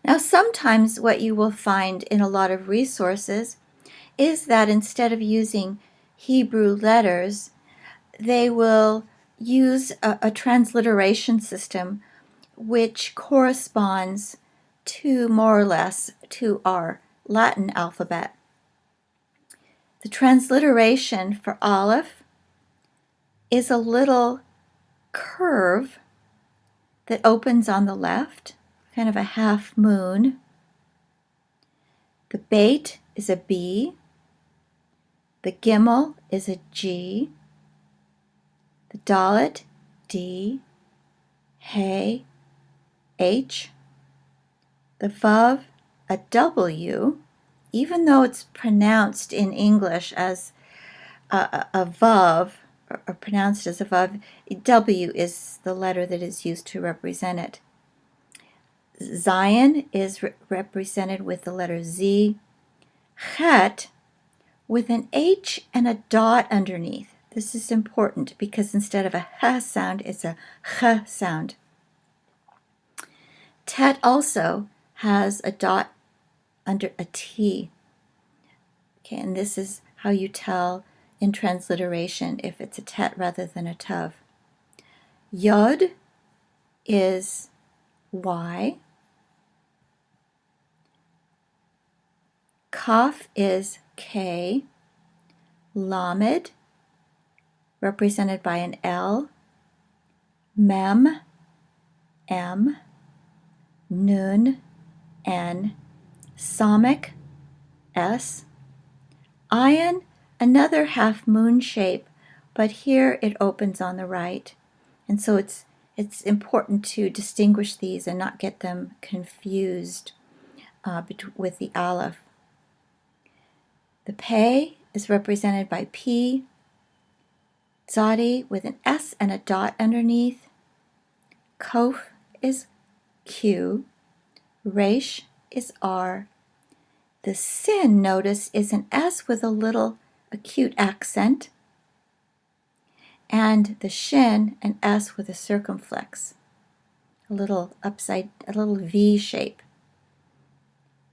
Now, sometimes what you will find in a lot of resources is that instead of using Hebrew letters, they will use a transliteration system which corresponds to more or less to our Latin alphabet. The transliteration for Aleph is a little curve that opens on the left, kind of a half moon. The Beit is a B. The Gimel is a G. The Dalet, D. Hey, H. The Vav, a W, even though it's pronounced in English as a Vav, or pronounced as a Vav, W is the letter that is used to represent it. Zion is represented with the letter Z. Chet with an H and a dot underneath. This is important because instead of a H sound, it's a Ch sound. Tet also has a dot under a T. Okay, and this is how you tell in transliteration if it's a tet rather than a tav. Yod is Y. Kaf is K. Lamed, represented by an L. Mem, M. Nun, N. Samik, S. Ayin, another half moon shape, but here it opens on the right. And so it's important to distinguish these and not get them confused with the Aleph. The Pei is represented by P. Tzadi with an S and a dot underneath. Kof is Q. Resh is R. The Sin, notice, is an S with a little acute accent. And the Shin, an S with a circumflex, a little V shape.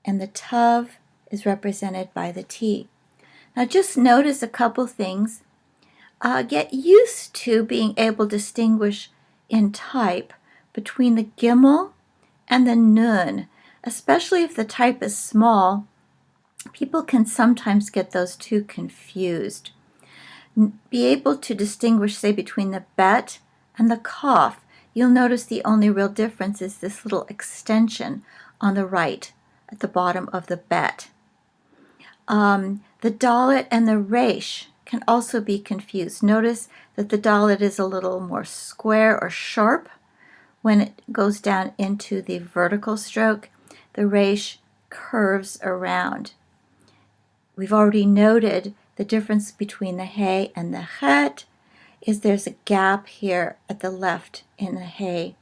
And the Tav is represented by the T. Now just notice a couple things. Get used to being able to distinguish in type between the Gimel and the Nun, especially if the type is small. People can sometimes get those two confused. Be able to distinguish, say, between the Bet and the Kaf. You'll notice the only real difference is this little extension on the right at the bottom of the Bet. The Dalet and the Resh can also be confused. Notice that the Dalet is a little more square or sharp when it goes down into the vertical stroke. The Resh curves around. We've already noted the difference between the Hey and the Het is there's a gap here at the left in the Hey.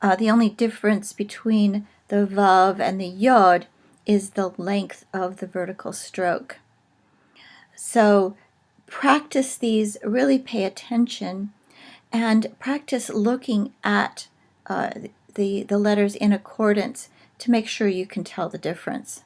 The only difference between the Vav and the Yod is the length of the vertical stroke. So practice these, really pay attention, and practice looking at the letters in accordance to make sure you can tell the difference.